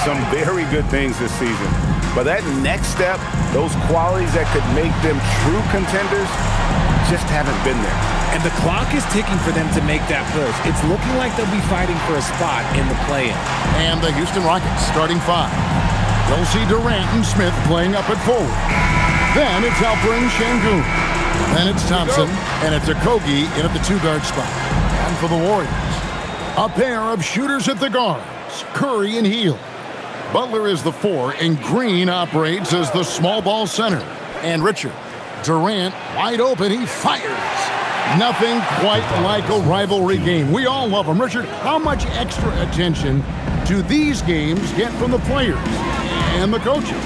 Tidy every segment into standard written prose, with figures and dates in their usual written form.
some very good things this season. But that next step, those qualities that could make them true contenders, just haven't been there. And the clock is ticking for them to make that push. It's looking like they'll be fighting for a spot in the play-in. And the Houston Rockets starting 5. You'll see Durant and Smith playing up at forward. Then it's Alper and Şengün. Then it's Thompson, and it's Okogie in at the 2-guard spot. And for the Warriors, a pair of shooters at the guards, Curry and Hield. Butler is the 4, and Green operates as the small ball center. And Richard, Durant, wide open, he fires. Nothing quite like a rivalry game. We all love them. Richard, how much extra attention do these games get from the players and the coaches?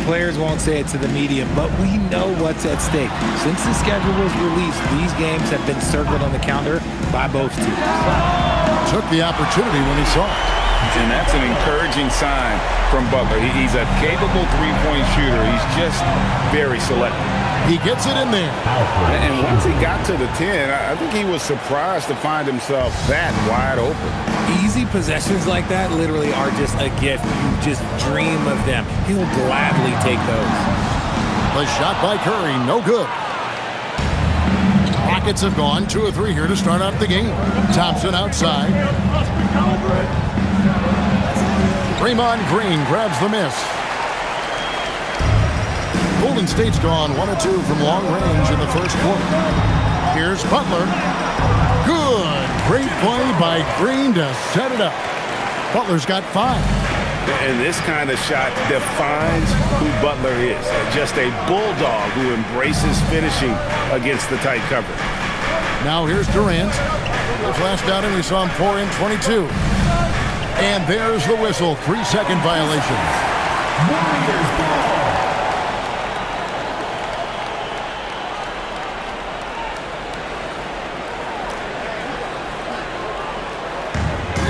Players won't say it to the media, but we know what's at stake. Since the schedule was released, these games have been circled on the calendar by both teams. Took the opportunity when he saw it. And that's an encouraging sign from Butler. He's a capable three-point shooter. He's just very selective. He gets it in there. And once he got to the 10, I think he was surprised to find himself that wide open. Easy possessions like that literally are just a gift. You just dream of them. He'll gladly take those. The shot by Curry, no good. Rockets have gone 2 or 3 here to start out the game. Thompson outside. Draymond Green grabs the miss. Golden State's gone 1 or 2 from long range in the first quarter. Here's Butler. Good. Great play by Green to set it up. Butler's got 5. And this kind of shot defines who Butler is. Just a bulldog who embraces finishing against the tight cover. Now here's Durant. The flash down and we saw him pour in 22. And there's the whistle. 3-second violation.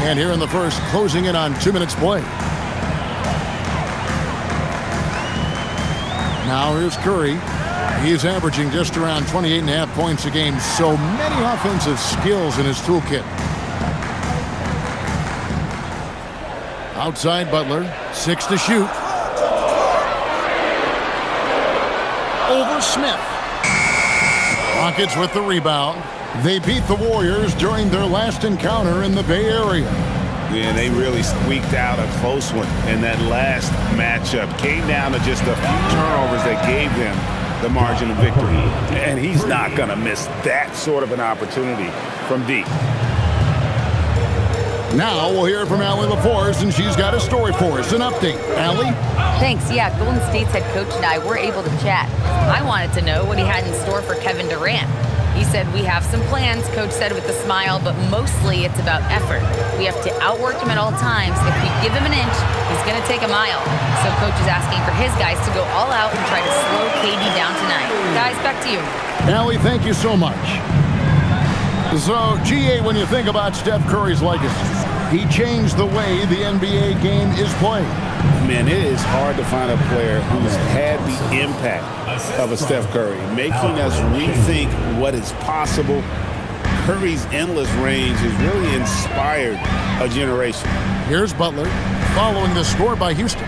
And here in the first, closing in on 2 minutes play. Now here's Curry. He's averaging just around 28.5 points a game. So many offensive skills in his toolkit. Outside Butler, 6 to shoot. Over Smith. Rockets with the rebound. They beat the Warriors during their last encounter in the Bay Area. Yeah, they really squeaked out a close one in that last matchup. Came down to just a few turnovers that gave them the margin of victory. And he's not going to miss that sort of an opportunity from deep. Now we'll hear from Allie LaForce, and she's got a story for us. An update. Allie? Thanks. Yeah, Golden State's head coach and I were able to chat. I wanted to know what he had in store for Kevin Durant. He said, we have some plans, Coach said with a smile, but mostly it's about effort. We have to outwork him at all times. If we give him an inch, he's going to take a mile. So Coach is asking for his guys to go all out and try to slow KD down tonight. Guys, back to you. Allie, thank you so much. So, GA, when you think about Steph Curry's legacy, he changed the way the NBA game is played. Man, it is hard to find a player who's had the impact of a Steph Curry, making us rethink what is possible. Curry's endless range has really inspired a generation. Here's Butler following the score by Houston.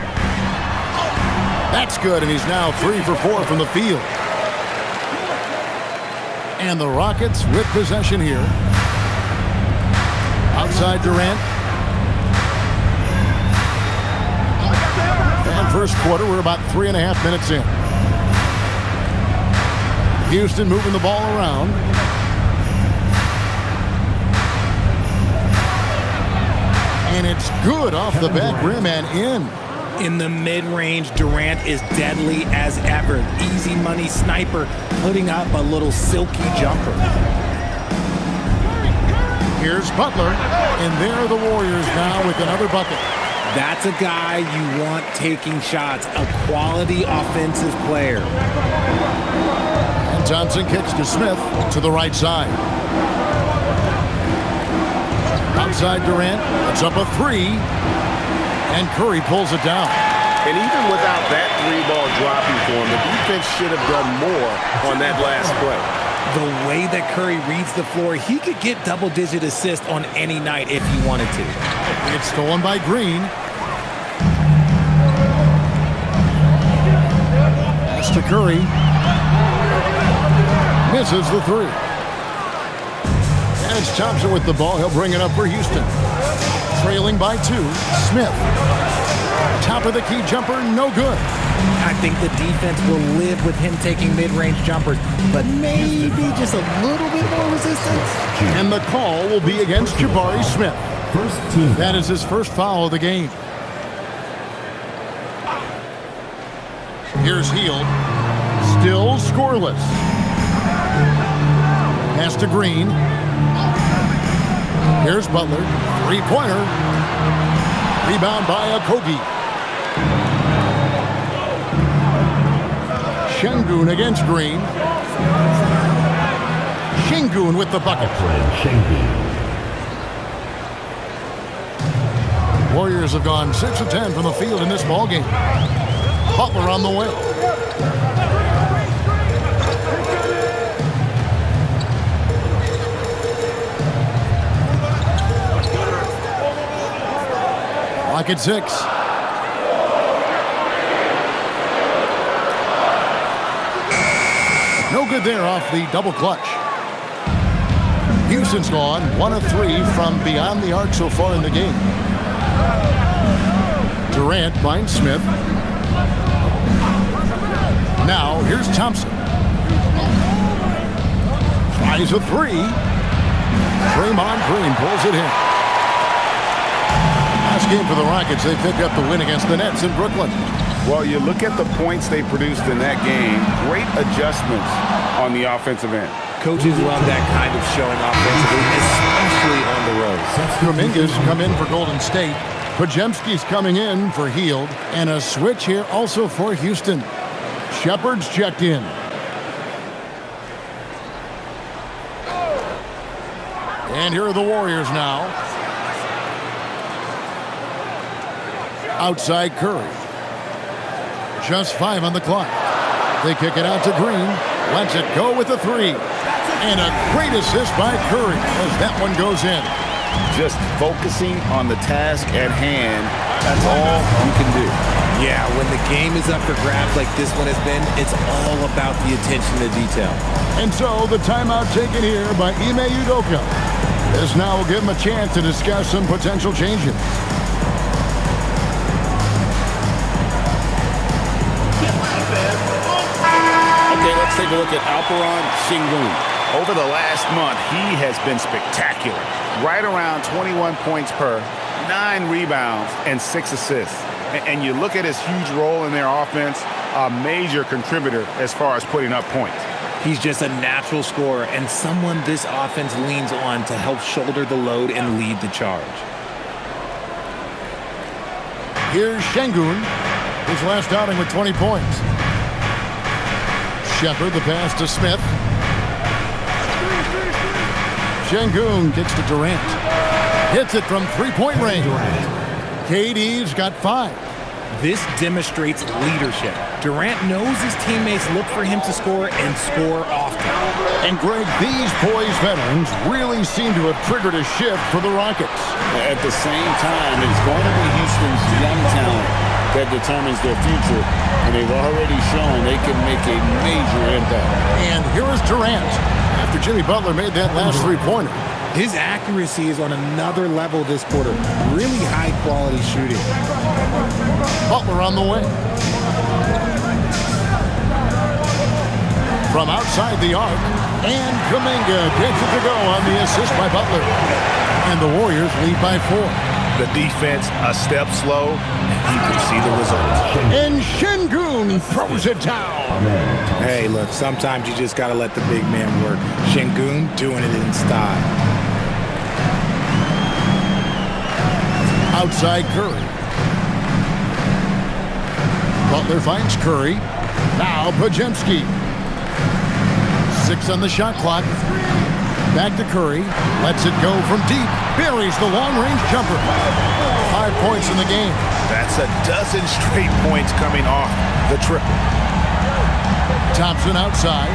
That's good, and he's now 3 for 4 from the field. And the Rockets with possession here. Outside Durant. And first quarter, we're about 3.5 minutes in. Houston moving the ball around. And it's good off the back rim and in. In the mid-range, Durant is deadly as ever. Easy money sniper, putting up a little silky jumper. Here's Butler, and there are the Warriors now with another bucket. That's a guy you want taking shots, a quality offensive player. And Thompson kicks to Smith to the right side. Outside Durant, it's up a 3. And Curry pulls it down. And even without that 3-ball dropping for him, the defense should have done more on that last play. The way that Curry reads the floor, he could get double-digit assists on any night if he wanted to. It's stolen by Green. Curry. Misses the three. And it's Thompson with the ball. He'll bring it up for Houston. Trailing by 2. Smith. Top of the key jumper, no good. I think the defense will live with him taking mid-range jumpers, but maybe just a little bit more resistance. And the call will be against Jabari Smith. First team. That is his first foul of the game. Here's Hield. Still scoreless. Pass to Green. Here's Butler. Three-pointer. Rebound by Okogie. Şengün against Green. Şengün with the bucket. Warriors have gone 6 of 10 from the field in this ballgame. Butler on the way. Clock at 6. No good there off the double clutch. Houston's gone 1 of 3 from beyond the arc so far in the game. Durant finds Smith. Now here's Thompson. Tries a 3. Draymond Green pulls it in. Last game for the Rockets, they picked up the win against the Nets in Brooklyn. Well, you look at the points they produced in that game. Great adjustments on the offensive end. Coaches love that kind of showing offensively, especially on the road. Kuminga's come in for Golden State. Podziemski's coming in for Hield. And a switch here also for Houston. Shepard's checked in. And here are the Warriors now. Outside Curry. Just 5 on the clock. They kick it out to Green. Lets it go with a 3. And a great assist by Curry as that one goes in. Just focusing on the task at hand. That's all you can do. Yeah, when the game is up for grabs like this one has been, it's all about the attention to detail. And so the timeout taken here by Ime Udoka. This now will give him a chance to discuss some potential changes. Okay, let's take a look at Alperen Şengün. Over the last month, he has been spectacular. Right around 21 points per, 9 rebounds, and 6 assists. And you look at his huge role in their offense, a major contributor as far as putting up points. He's just a natural scorer and someone this offense leans on to help shoulder the load and lead the charge. Here's Şengün, his last outing with 20 points. Shepard, the pass to Smith. Şengün kicks to Durant. Hits it from three-point range. KD's got 5. This demonstrates leadership. Durant knows his teammates look for him to score and score often. And Greg, these poised veterans really seem to have triggered a shift for the Rockets. At the same time, it's going to be Houston's young talent that determines their future, and they've already shown they can make a major impact. And here is Durant after Jimmy Butler made that last three-pointer. His accuracy is on another level this quarter. Really high-quality shooting. Butler on the way. From outside the arc, and Kuminga gets it to go on the assist by Butler. And the Warriors lead by 4. The defense a step slow, and you can see the results. And Şengün throws it down. Hey, look, sometimes you just got to let the big man work. Şengün doing it in style. Outside Curry. Butler finds Curry. Now Podziemski. 6 on the shot clock. Back to Curry. Lets it go from deep. Buries the long-range jumper. 5 points in the game. That's a dozen straight points coming off the triple. Thompson outside.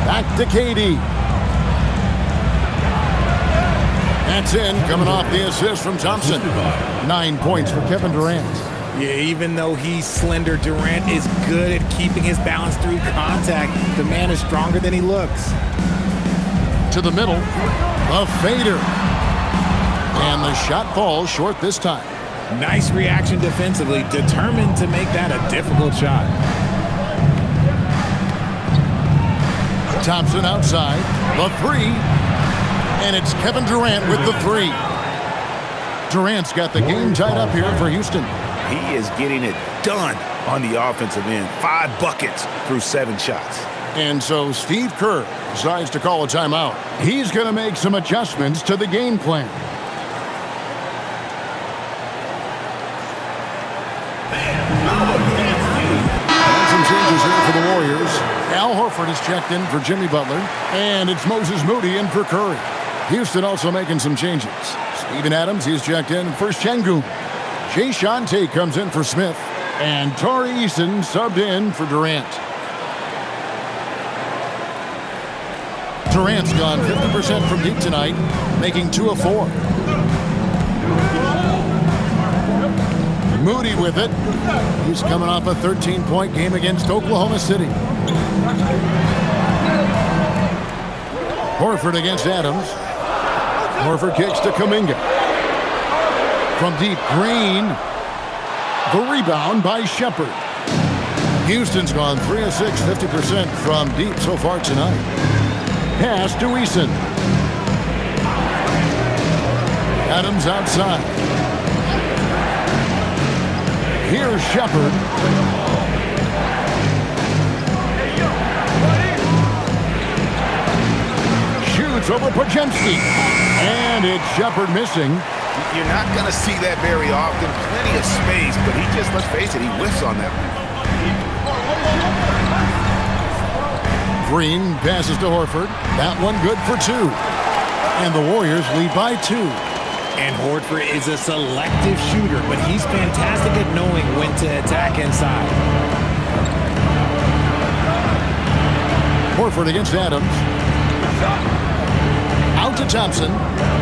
Back to KD. That's in, coming off the assist from Thompson. 9 points for Kevin Durant. Yeah, even though he's slender, Durant is good at keeping his balance through contact. The man is stronger than he looks. To the middle, a fader. And the shot falls short this time. Nice reaction defensively, determined to make that a difficult shot. Thompson outside, the three. And it's Kevin Durant with the three. Durant's got the game tied up here for Houston. He is getting it done on the offensive end. 5 buckets through 7 shots. And so Steve Kerr decides to call a timeout. He's going to make some adjustments to the game plan. And some changes here for the Warriors. Al Horford is checked in for Jimmy Butler. And it's Moses Moody in for Curry. Houston also making some changes. Steven Adams, he's checked in for Şengün. Jae'Sean Tate comes in for Smith. And Tari Eason subbed in for Durant. Durant's gone 50% from deep tonight, making 2 of 4. Moody with it. He's coming off a 13-point game against Oklahoma City. Horford against Adams. Horford kicks to Kuminga. From deep, Green. The rebound by Shepherd. Houston's gone 3 of 6, 50% from deep so far tonight. Pass to Eason. Adams outside. Here's Shepherd. Shoots over Podziemski. And it's Shepherd missing. You're not going to see that very often. Plenty of space, but he just, let's face it, he whiffs on that one. Green passes to Horford. That one good for 2. And the Warriors lead by 2. And Horford is a selective shooter, but he's fantastic at knowing when to attack inside. Horford against Adams. Out to Thompson.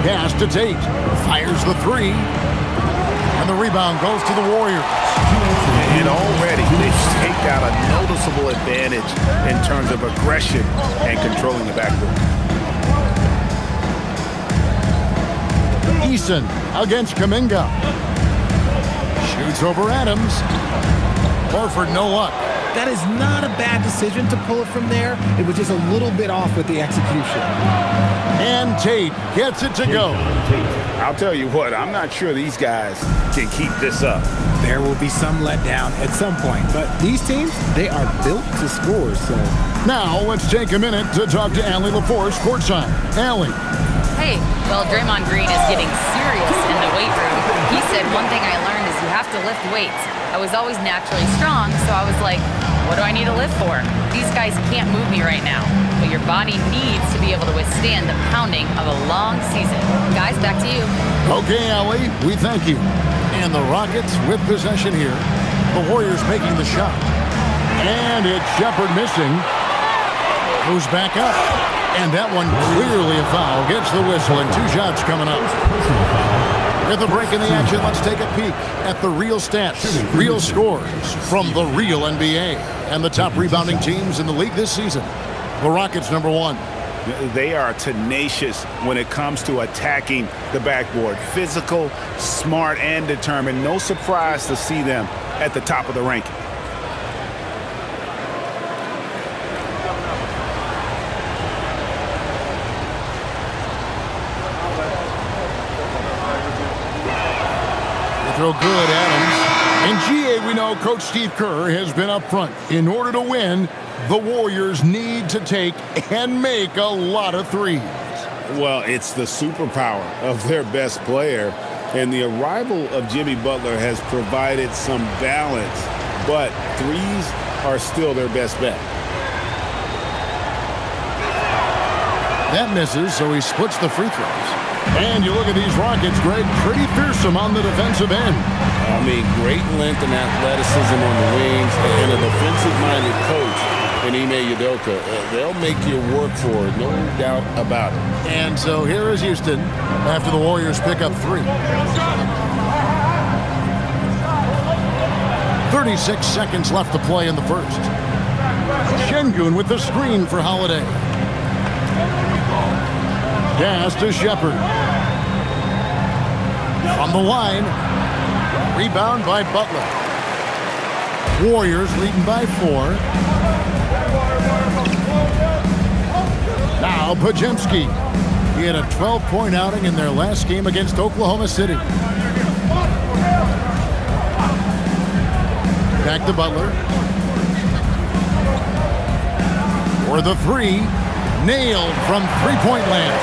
Pass to Tate. Fires the 3. And the rebound goes to the Warriors. And already they've taken out a noticeable advantage in terms of aggression and controlling the backcourt. Eason against Kuminga. Shoots over Adams. Horford no luck. That is not a bad decision to pull it from there. It was just a little bit off with the execution. And Tate gets it to go. I'll tell you what, I'm not sure these guys can keep this up. There will be some letdown at some point, but these teams, they are built to score, so. Now let's take a minute to talk to Allie LaForce courtside. Allie. Hey, well, Draymond Green is getting serious in the weight room. He said one thing I learned is you have to lift weights. I was always naturally strong, so I was like, what do I need to lift for? These guys can't move me right now. But your body needs to be able to withstand the pounding of a long season. Guys, back to you. Okay, Allie, we thank you. And the Rockets with possession here. The Warriors making the shot. And it's Shepherd missing. Goes back up. And that one clearly a foul. Gets the whistle, and 2 shots coming up. At the break in the action, let's take a peek at the real stats, real scores from the real NBA and the top rebounding teams in the league this season. The Rockets, number 1. They are tenacious when it comes to attacking the backboard. Physical, smart, and determined. No surprise to see them at the top of the ranking. Throw good, Adams. In GA, we know Coach Steve Kerr has been up front. In order to win, the Warriors need to take and make a lot of threes. Well, it's the superpower of their best player, and the arrival of Jimmy Butler has provided some balance, but threes are still their best bet. That misses, so he splits the free throws. And you look at these Rockets, Greg, pretty fearsome on the defensive end. I mean, great length and athleticism on the wings, and a defensive-minded coach and Ime Udoka. They'll make you work for it, no doubt about it. And so here is Houston after the Warriors pick up 3. 36 seconds left to play in the first. Şengün with the screen for Holiday. Pass to Shepherd. On the line. Rebound by Butler. Warriors leading by 4. Now Podziemski. He had a 12-point outing in their last game against Oklahoma City. Back to Butler. For the 3. Nailed from three-point land.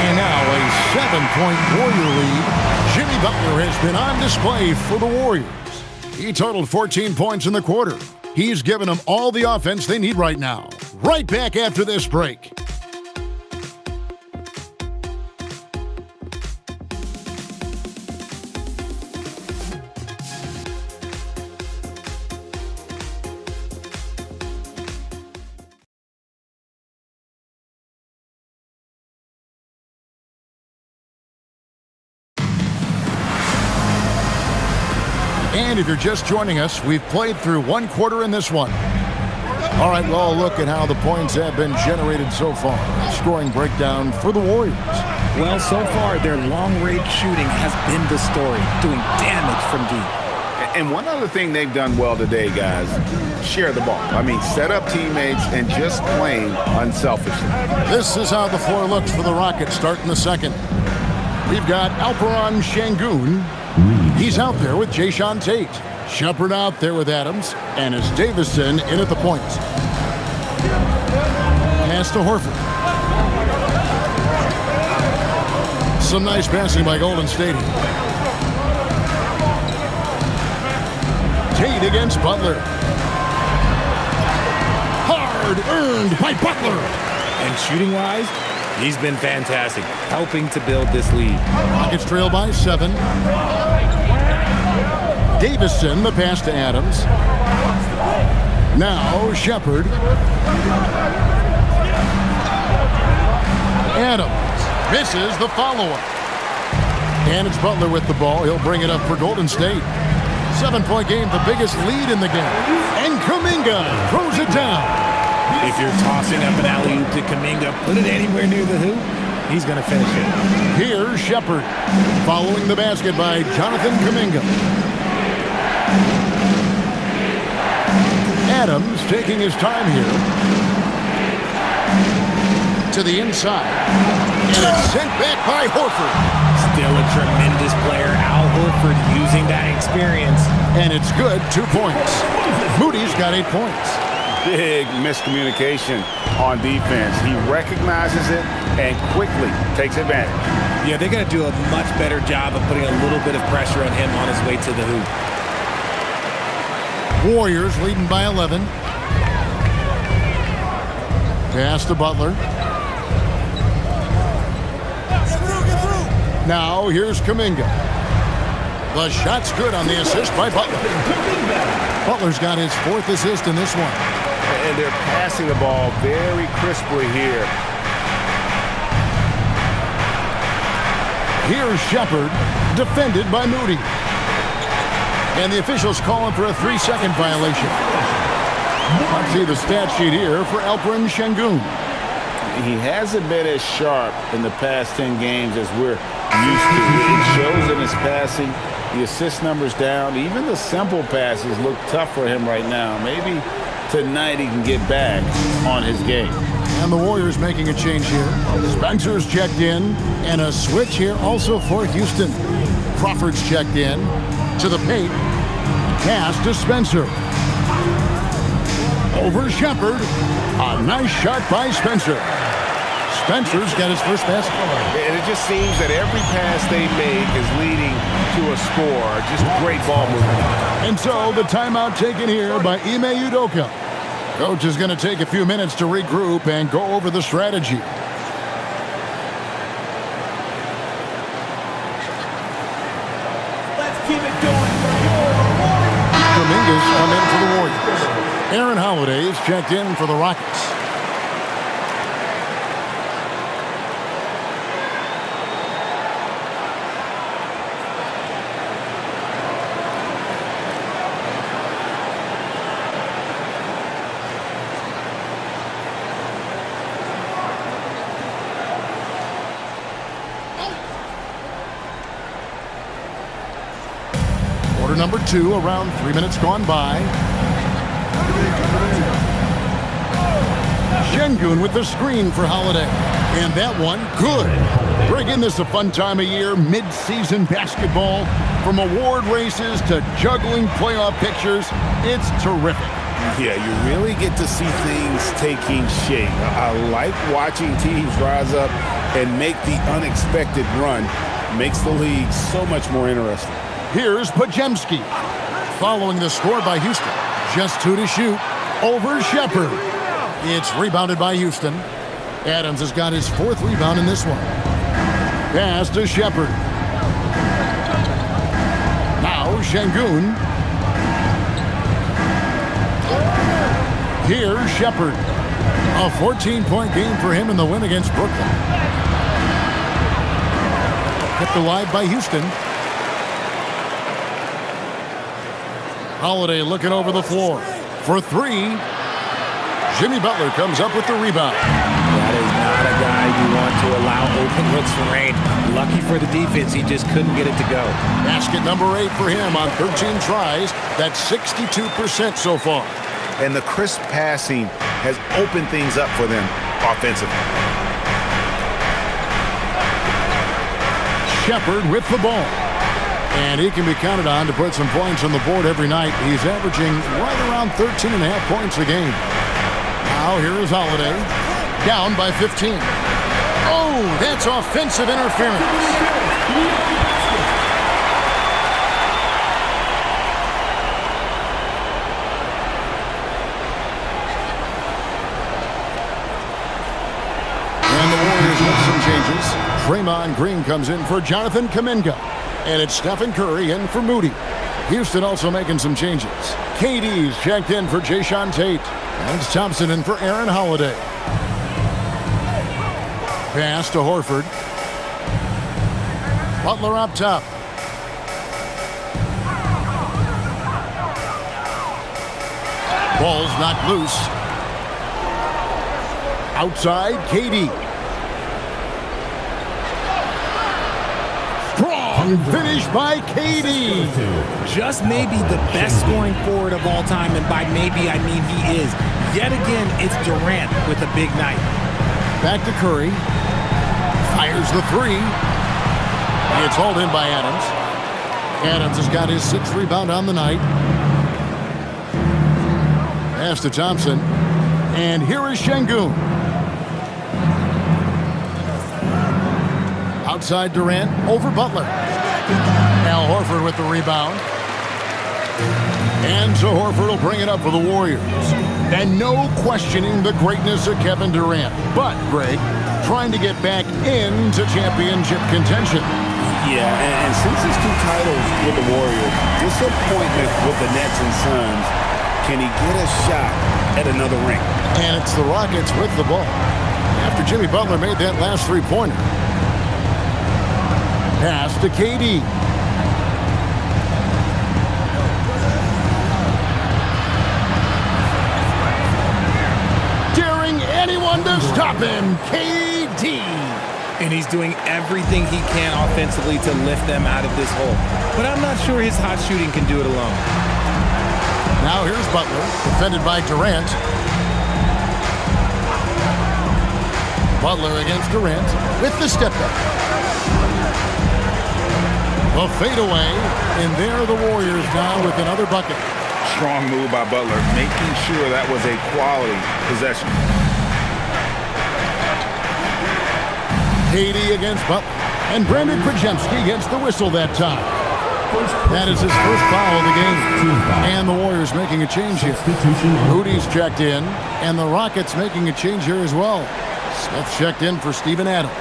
And now a 7-point Warrior lead. Jimmy Butler has been on display for the Warriors. He totaled 14 points in the quarter. He's given them all the offense they need right now. Right back after this break. And if you're just joining us, we've played through 1 quarter in this one. All right, well, look at how the points have been generated so far. Scoring breakdown for the Warriors. Well, so far, their long-range shooting has been the story, doing damage from deep. And one other thing they've done well today, guys, share the ball. I mean, set up teammates and just playing unselfishly. This is how the floor looks for the Rockets starting the second. We've got Alperen Şengün. He's out there with Jayshawn Tate. Shepherd out there with Adams. And it's Davison in at the point. Pass to Horford. Some nice passing by Golden State. Tate against Butler. Hard earned by Butler. And shooting-wise, he's been fantastic, helping to build this lead. Rockets trail by 7. Davison, the pass to Adams. Now Shepherd. Adams misses the follow-up. And it's Butler with the ball. He'll bring it up for Golden State. 7-point game, the biggest lead in the game. And Kuminga throws it down. If you're tossing up an alley-oop to Kuminga, put it anywhere near the hoop, he's going to finish it. Here's Shepherd following the basket by Jonathan Kuminga. Adams taking his time here. To the inside. And it's sent back by Horford. Still a tremendous player, Al Horford, using that experience. And it's good, 2 points. Moody's got 8 points. Big miscommunication on defense. He recognizes it and quickly takes advantage. Yeah, they're going to do a much better job of putting a little bit of pressure on him on his way to the hoop. Warriors leading by 11. Pass to Butler. Now here's Kuminga. The shot's good on the assist by Butler. Butler's got his 4th assist in this one. And they're passing the ball very crisply here. Here's Shepherd, defended by Moody. And the officials calling for a 3-second violation. Let's see the stat sheet here for Alperen Şengün. He hasn't been as sharp in the past 10 games as we're used to. It shows in his passing. The assist numbers down. Even the simple passes look tough for him right now. Maybe tonight he can get back on his game. And the Warriors making a change here. Spencer's checked in. And a switch here also for Houston. Crawford's checked in. To the paint. Pass to Spencer. Over Shepherd. A nice shot by Spencer. Spencer's got his first basket. And it just seems that every pass they make is leading to a score. Just great ball movement. And so the timeout taken here by Ime Udoka. Coach is going to take a few minutes to regroup and go over the strategy. Dominguez come in for the Warriors. Aaron Holiday is checked in for the Rockets. Quarter number 2, around 3 minutes gone by. Şengün with the screen for Holiday. And that one, good. Bringing this a fun time of year, mid-season basketball. From award races to juggling playoff pictures, it's terrific. Yeah, you really get to see things taking shape. I like watching teams rise up and make the unexpected run. Makes the league so much more interesting. Here's Podziemski. Following the score by Houston. Just 2 to shoot. Over Shepherd. It's rebounded by Houston. Adams has got his 4th rebound in this one. Pass to Shepherd. Now Şengün. Here's Shepherd. A 14-point game for him in the win against Brooklyn. Kept alive by Houston. Holiday looking over the floor for 3. Jimmy Butler comes up with the rebound. That is not a guy you want to allow open looks for range. Lucky for the defense, he just couldn't get it to go. Basket number 8 for him on 13 tries. That's 62% so far. And the crisp passing has opened things up for them offensively. Shepherd with the ball. And he can be counted on to put some points on the board every night. He's averaging right around 13.5 points a game. Now here is Holiday. Down by 15. Oh, that's offensive interference. And the Warriors make some changes. Draymond Green comes in for Jonathan Kuminga. And it's Stephen Curry in for Moody. Houston also making some changes. KD's checked in for Jayshawn Tate. And it's Thompson in for Aaron Holiday. Pass to Horford. Butler up top. Ball's knocked loose. Outside, KD. Finish by KD. Just maybe the best scoring forward of all time, and by maybe I mean he is. Yet again, it's Durant with a big night. Back to Curry. Fires the 3. It's hauled in by Adams. Adams has got his 6th rebound on the night. Pass to Thompson. And here is Şengün. Outside Durant, over Butler. Al Horford with the rebound. And so Horford will bring it up for the Warriors. And no questioning the greatness of Kevin Durant. But, Greg, trying to get back into championship contention. Yeah, and since his 2 titles with the Warriors, disappointment with the Nets and Suns, can he get a shot at another ring? And it's the Rockets with the ball. After Jimmy Butler made that last 3-pointer. Pass to KD. Daring anyone to stop him, KD. And he's doing everything he can offensively to lift them out of this hole. But I'm not sure his hot shooting can do it alone. Now here's Butler, defended by Durant. Butler against Durant with the step back. A fadeaway, and there are the Warriors now with another bucket. Strong move by Butler, making sure that was a quality possession. KD against Butler, and Brandon Podziemski gets the whistle that time. That is his first foul of the game. And the Warriors making a change here. Moody's checked in, and the Rockets making a change here as well. Smith checked in for Steven Adams.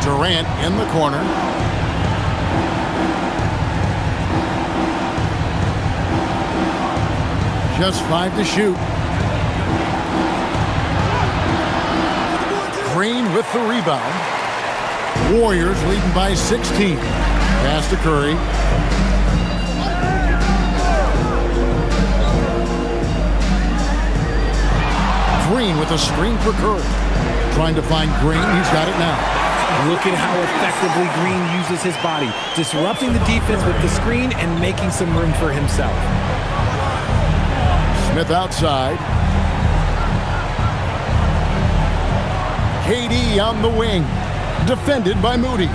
Durant in the corner. Just 5 to shoot. Green with the rebound. Warriors leading by 16. Pass to Curry. Green with a screen for Curry. Trying to find Green. He's got it now. Look at how effectively Green uses his body, disrupting the defense with the screen and making some room for himself. Smith outside. KD on the wing. Defended by Moody.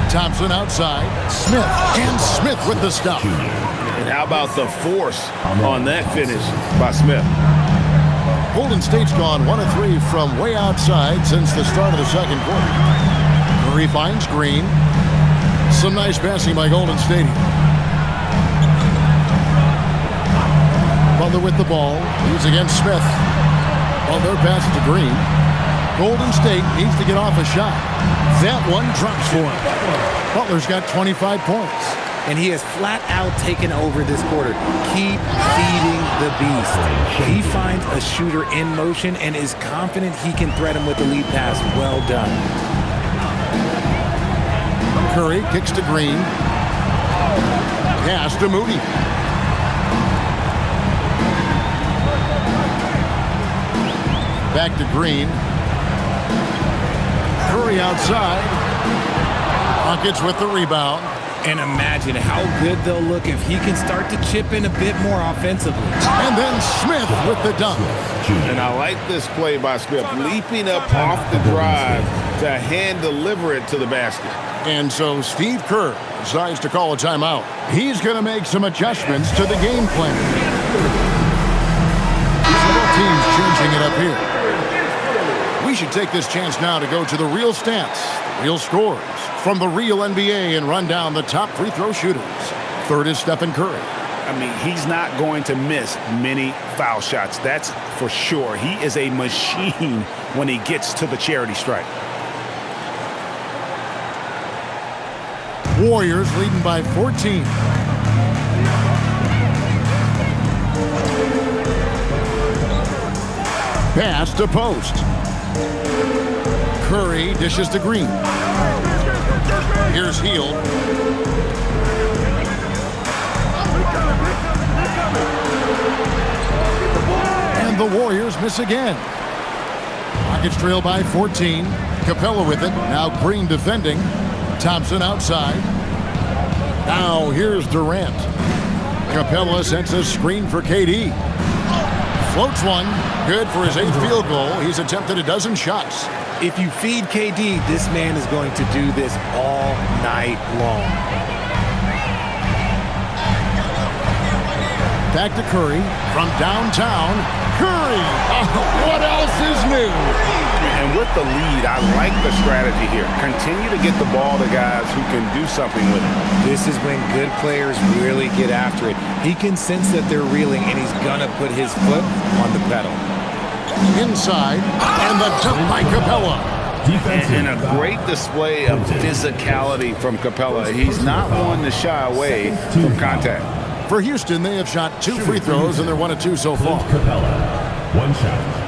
Thompson outside. Smith. And Smith with the stop. And how about the force on that finish by Smith? Golden State's gone 1 of 3 from way outside since the start of the second quarter. Curry finds Green. Some nice passing by Golden State. Butler with the ball. He's against Smith. Butler passes to Green. Golden State needs to get off a shot. That one drops for him. Butler's got 25 points. And he has flat out taken over this quarter. Keep feeding the beast. He finds a shooter in motion and is confident he can threat him with the lead pass. Well done. Curry kicks to Green. Pass to Moody. Back to Green. Curry outside. Rockets with the rebound. And imagine how good they'll look if he can start to chip in a bit more offensively. And then Smith with the dunk. And I like this play by Smith, leaping up off the drive to hand deliver it to the basket. And so Steve Kerr decides to call a timeout. He's going to make some adjustments to the game plan. Both teams changing it up here. We should take this chance now to go to the real stats, the real scores from the real NBA and run down the top free throw shooters. Third is Stephen Curry. I mean, he's not going to miss many foul shots. That's for sure. He is a machine when he gets to the charity stripe. Warriors leading by 14. Pass to post. Curry dishes to Green. Here's Hield. And the Warriors miss again. Rockets trail by 14. Capella with it. Now Green defending. Thompson outside. Now here's Durant. Capella sends a screen for KD. Floats one. Good for his 8th field goal. He's attempted a dozen shots. If you feed KD, this man is going to do this all night long. Back to Curry from downtown. Curry! What else is new? And with the lead, I like the strategy here. Continue to get the ball to guys who can do something with it. This is when good players really get after it. He can sense that they're reeling, and he's going to put his foot on the pedal. Inside, and the dunk by Capella. And a great display of physicality from Capella. He's not one to shy away from contact. For Houston, they have shot 2 free throws, and they're 1 of 2 so far. Capella, 1 shot.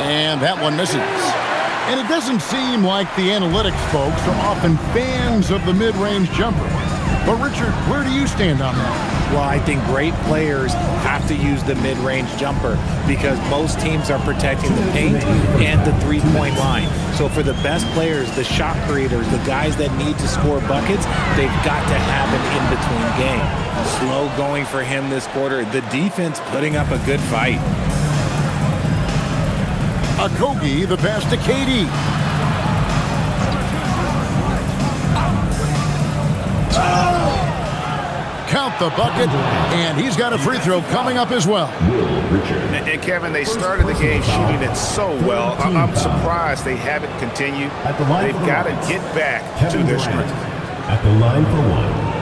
And that one misses. And it doesn't seem like the analytics folks are often fans of the mid-range jumper. But Richard, where do you stand on that? Well, I think great players have to use the mid-range jumper because most teams are protecting the paint and the three-point line. So for the best players, the shot creators, the guys that need to score buckets, they've got to have an in-between game. Slow going for him this quarter. The defense putting up a good fight. Okogie, the pass to KD. Count the bucket, and he's got a free throw coming up as well. And Kevin, they started the game shooting it so well. I'm surprised they haven't continued. They've got to get back to their strength. At the line for one.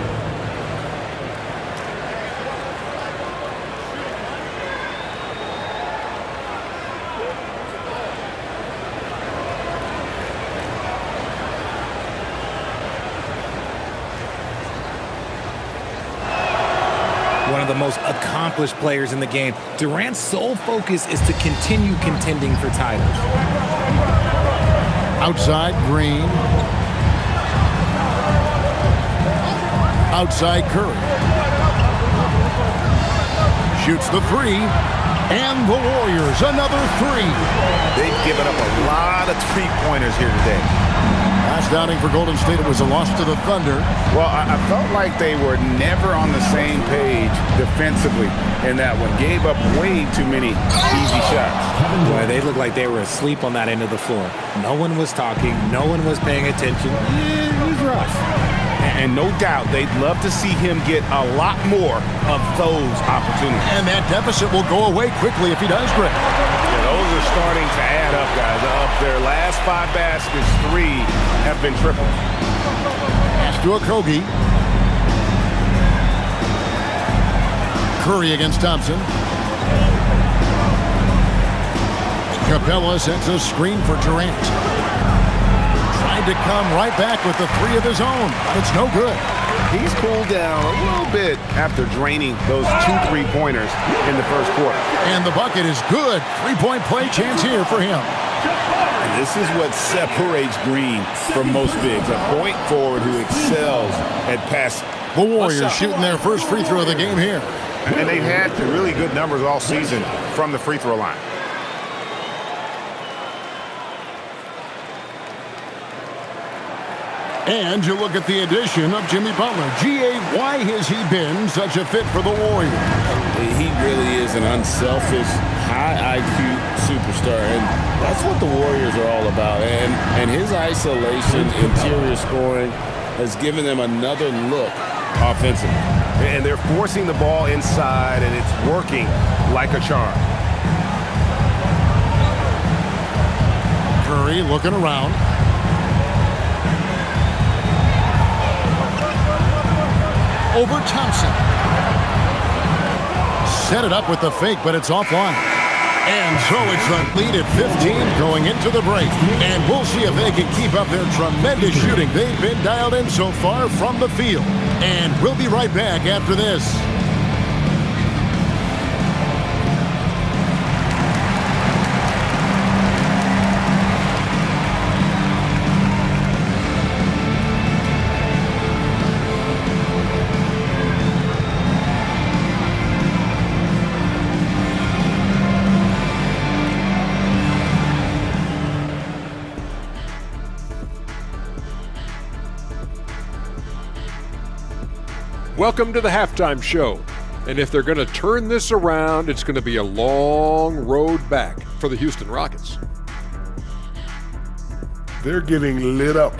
One of the most accomplished players in the game. Durant's sole focus is to continue contending for titles. Outside, Green. Outside, Curry. Shoots the three. And the Warriors, another three. They've given up a lot of three-pointers here today. Last outing for Golden State, it was a loss to the Thunder. Well, I felt like they were never on the same page defensively in that one. Gave up way too many easy shots. Boy, they looked like they were asleep on that end of the floor. No one was talking. No one was paying attention. It was rough. And no doubt they'd love to see him get a lot more of those opportunities. And that deficit will go away quickly if he does, Greg. Yeah, those are starting to add up, guys. Up their last 5 baskets, 3 have been triple. Pass to Okogie. Curry against Thompson. Capella sends a screen for Durant. Tried to come right back with the 3 of his own, but it's no good. He's cooled down a little bit after draining those 2 3-pointers in the first quarter. And the bucket is good. 3-point play chance here for him. And this is what separates Green from most bigs, a point forward who excels at passing. The Warriors shooting their first free throw of the game here. And they've had really good numbers all season from the free throw line. And you look at the addition of Jimmy Butler. G.A., why has he been such a fit for the Warriors? He really is an unselfish, high IQ superstar, and that's what the Warriors are all about. And his isolation, interior scoring, has given them another look offensively. And they're forcing the ball inside, and it's working like a charm. Curry looking around. Over Thompson. Set it up with the fake, but it's offline. And so it's a lead at 15 going into the break. And we'll see if they can keep up their tremendous shooting. They've been dialed in so far from the field. And we'll be right back after this. Welcome to the halftime show. And if they're going to turn this around, it's going to be a long road back for the Houston Rockets. They're getting lit up,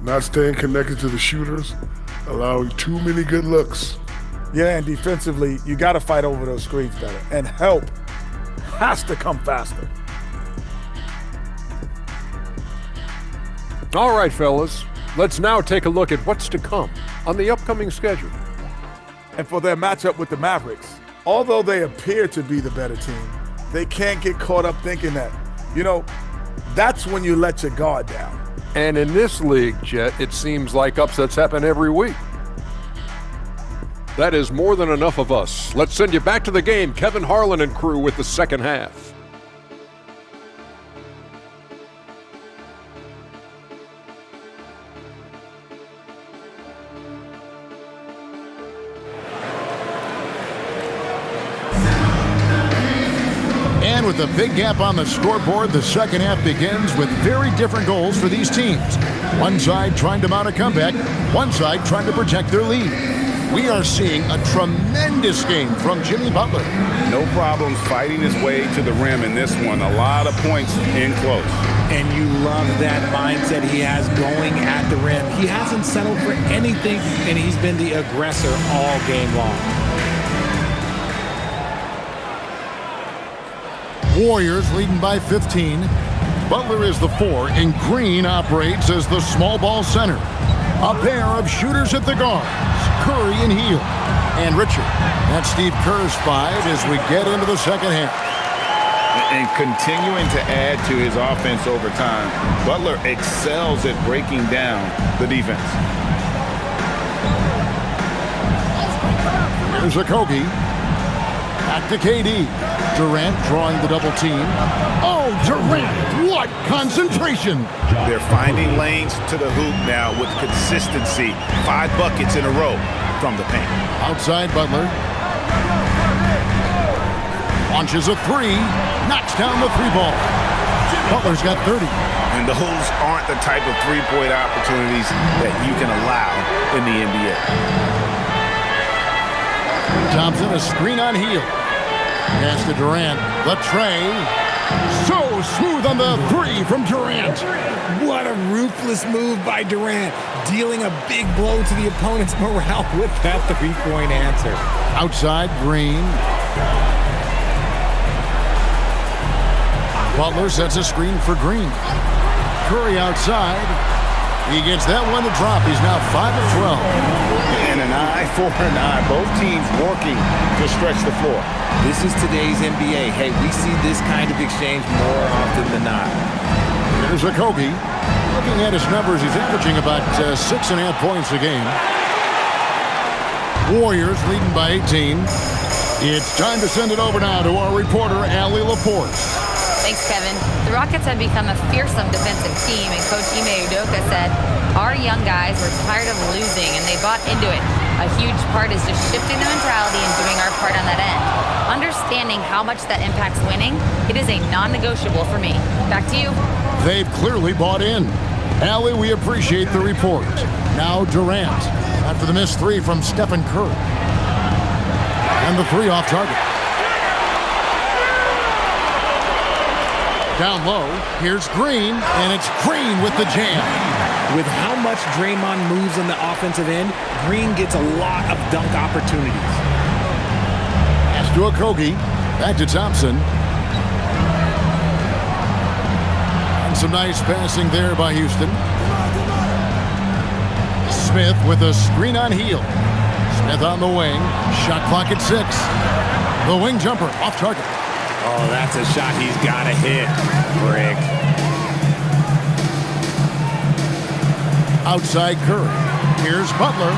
not staying connected to the shooters, allowing too many good looks. Yeah, and defensively, you got to fight over those screens better. And help has to come faster. All right, fellas, let's now take a look at what's to come on the upcoming schedule. And for their matchup with the Mavericks, although they appear to be the better team, they can't get caught up thinking that, that's when you let your guard down. And in this league, Jet, it seems like upsets happen every week. That is more than enough of us. Let's send you back to the game, Kevin Harlan and crew with the second half. And with a big gap on the scoreboard, the second half begins with very different goals for these teams. One side trying to mount a comeback, one side trying to protect their lead. We are seeing a tremendous game from Jimmy Butler. No problems fighting his way to the rim in this one. A lot of points in close. And you love that mindset he has going at the rim. He hasn't settled for anything, and he's been the aggressor all game long. Warriors leading by 15. Butler is the 4, and Green operates as the small ball center. A pair of shooters at the guards, Curry and Hield. And Richard. That's Steve Kerr's 5 as we get into the second half. And continuing to add to his offense over time, Butler excels at breaking down the defense. Here's Okogie. Back to KD. Durant drawing the double team. Oh, Durant, what concentration. They're finding lanes to the hoop now with consistency. 5 buckets in a row from the paint. Outside Butler. Launches a 3. Knocks down the 3 ball. Butler's got 30. And those aren't the type of three-point opportunities that you can allow in the NBA. Thompson, a screen on Hield. Pass to Durant. The tray. So smooth on the 3 from Durant. What a ruthless move by Durant, dealing a big blow to the opponent's morale with that three-point answer. Outside, Green. Butler sets a screen for Green. Curry outside. He gets that one to drop. He's now 5 of 12. And an eye for an eye. Both teams working to stretch the floor. This is today's NBA. Hey, we see this kind of exchange more often than not. Here's Okogie. Looking at his numbers, he's averaging about 6.5 points a game. Warriors leading by 18. It's time to send it over now to our reporter, Allie Laporte. Thanks, Kevin. The Rockets have become a fearsome defensive team, and Coach Ime Udoka said, our young guys were tired of losing, and they bought into it. A huge part is just shifting the mentality and doing our part on that end. Understanding how much that impacts winning, it is a non-negotiable for me. Back to you. They've clearly bought in. Allie, we appreciate the report. Now Durant, after the missed 3 from Stephen Curry. And the 3 off target. Down low, here's Green, and it's Green with the jam. With how much Draymond moves on the offensive end, Green gets a lot of dunk opportunities. Pass to Okogie, back to Thompson. And some nice passing there by Houston. Smith with a screen on Hield. Smith on the wing, shot clock at 6. The wing jumper off target. Oh, that's a shot he's got to hit, Rick. Outside Curry. Here's Butler.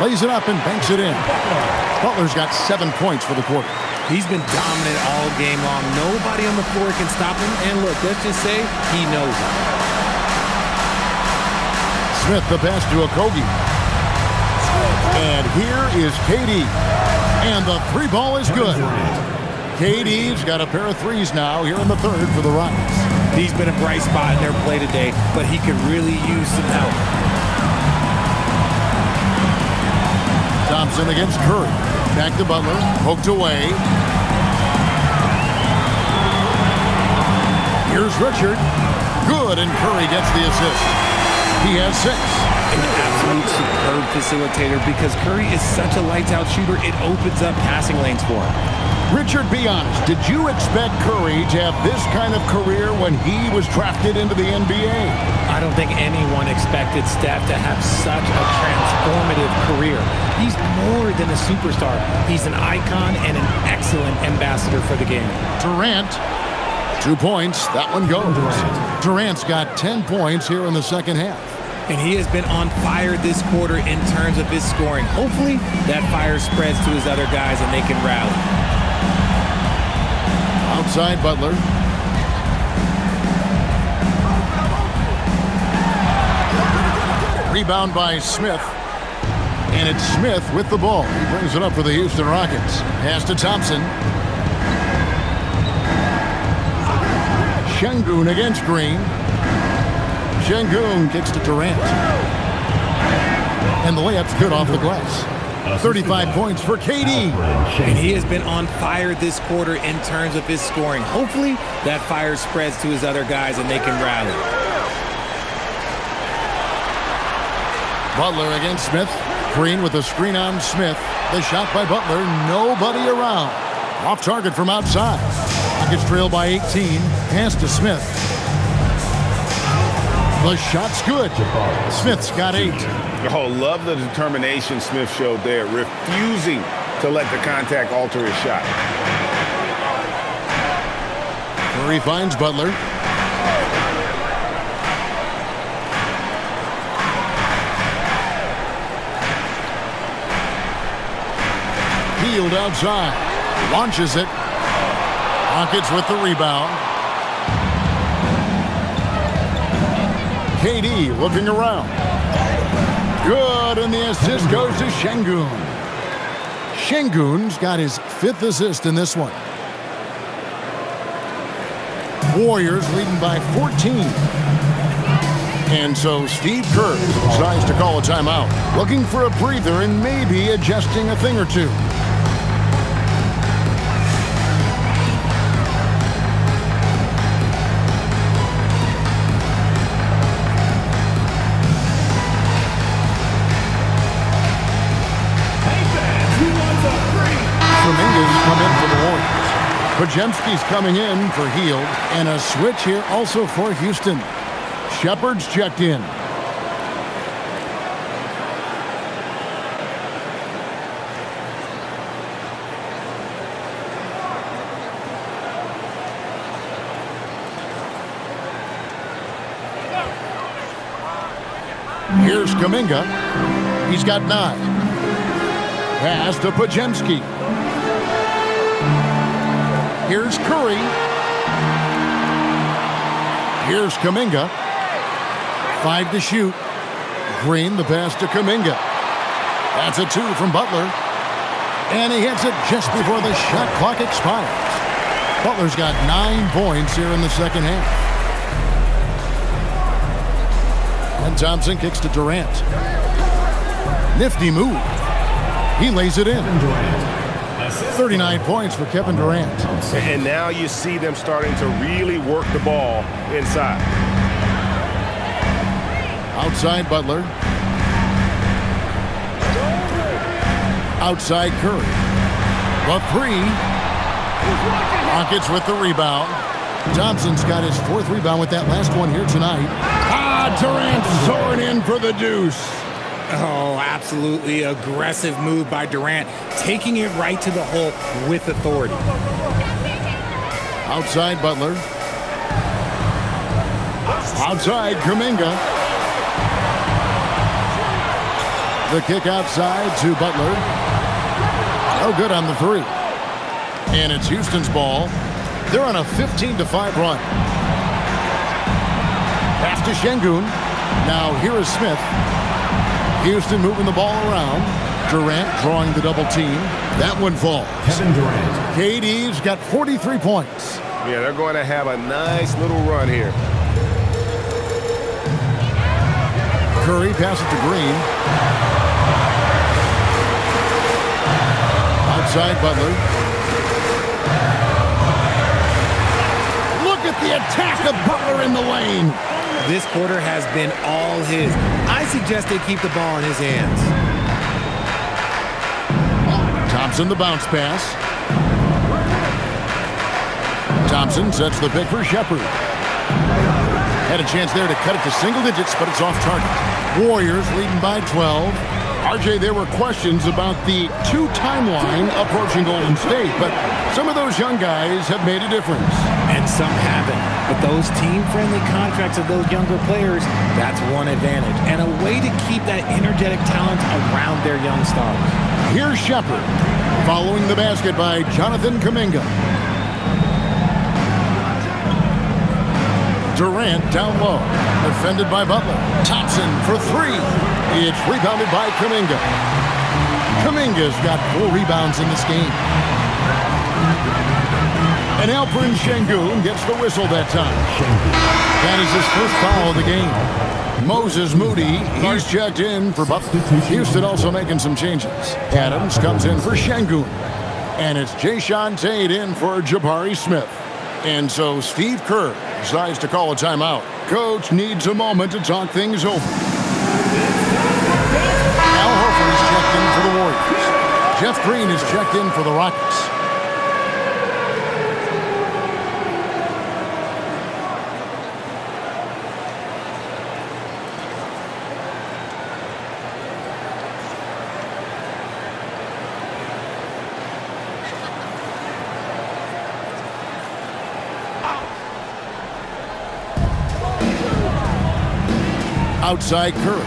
Lays it up and banks it in. Butler's got 7 points for the quarter. He's been dominant all game long. Nobody on the floor can stop him. And look, let's just say he knows it. Smith the pass to Okogie. And here is KD. And the 3 ball is good. KD's got a pair of 3s now here in the 3rd for the Rockets. He's been a bright spot in their play today, but he could really use some help. Thompson against Curry. Back to Butler. Poked away. Here's Richard. Good, and Curry gets the assist. He has 6. An absolute superb facilitator because Curry is such a lights-out shooter, it opens up passing lanes for him. Richard, be honest. Did you expect Curry to have this kind of career when he was drafted into the NBA? I don't think anyone expected Steph to have such a transformative career. He's more than a superstar. He's an icon and an excellent ambassador for the game. Durant, 2 points. That one goes. Durant's got 10 points here in the second half. And he has been on fire this quarter in terms of his scoring. Hopefully, that fire spreads to his other guys and they can rally. Outside Butler. Rebound by Smith. And it's Smith with the ball. He brings it up for the Houston Rockets. Pass to Thompson. Şengün against Green. Şengün kicks to Durant. And the layup's good off the glass. 35 points for KD. And he has been on fire this quarter in terms of his scoring. Hopefully that fire spreads to his other guys and they can rally. Butler against Smith. Green with a screen on Smith. The shot by Butler. Nobody around. Off target from outside. Rockets trail by 18. Pass to Smith. The shot's good. Smith's got 8. Oh, love the determination Smith showed there, refusing to let the contact alter his shot. Curry finds Butler. Field outside. Launches it. Rockets with the rebound. KD looking around. Good, and the assist goes to Şengün. Şengün's got his 5th assist in this one. Warriors leading by 14. And so Steve Kerr decides to call a timeout, looking for a breather and maybe adjusting a thing or two. Podziemski's coming in for Hield, and a switch here also for Houston. Shepard's checked in. Here's Kuminga. He's got 9. Pass to Podziemski. Here's Curry. Here's Kuminga. 5 to shoot. Green, the pass to Kuminga. That's a 2 from Butler. And he hits it just before the shot clock expires. Butler's got 9 points here in the second half. And Thompson kicks to Durant. Nifty move. He lays it in. 39 points for Kevin Durant. And now you see them starting to really work the ball inside. Outside Butler. Outside Curry. The 3. Rockets with the rebound. Thompson's got his 4th rebound with that last one here tonight. Durant soaring in for the deuce. Oh, absolutely aggressive move by Durant, taking it right to the hole with authority. Outside Butler. Outside Kuminga. The kick outside to Butler. No good on the 3. And it's Houston's ball. They're on a 15-5 run. Pass to Şengün. Now here is Smith. Houston moving the ball around. Durant drawing the double team. That one falls. Kevin Durant. KD's got 43 points. Yeah, they're going to have a nice little run here. Curry passes to Green. Outside Butler. Look at the attack of Butler in the lane. This quarter has been all his. I suggest they keep the ball in his hands. Thompson the bounce pass. Thompson sets the pick for Shepard. Had a chance there to cut it to single digits, but it's off target. Warriors leading by 12. RJ, there were questions about the 2 timeline approaching Golden State, but some of those young guys have made a difference. And some haven't. But those team-friendly contracts of those younger players, that's one advantage. And a way to keep that energetic talent around their young stars. Here's Shepard, following the basket by Jonathan Kuminga. Durant down low, defended by Butler. Thompson for 3. It's rebounded by Kuminga. Kuminga's got 4 rebounds in this game. And Alperen Sengun gets the whistle that time. That is his first foul of the game. Moses Moody, he's checked in for Houston, also making some changes. Adams comes in for Sengun. And it's Jayshawn Tate in for Jabari Smith. And so Steve Kerr decides to call a timeout. Coach needs a moment to talk things over. Al Horford is checked in for the Warriors. Jeff Green is checked in for the Rockets. Outside Curry.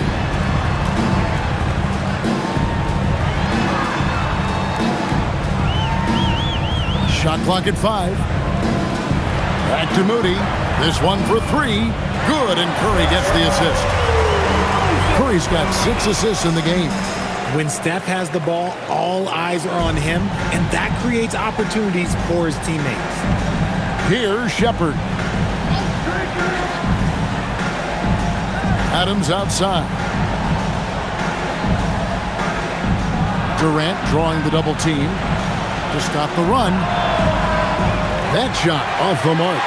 Shot clock at 5. Back to Moody. This one for 3. Good, and Curry gets the assist. Curry's got 6 assists in the game. When Steph has the ball, all eyes are on him, and that creates opportunities for his teammates. Here's Shepherd. Adams outside. Durant drawing the double team to stop the run. That shot off the mark.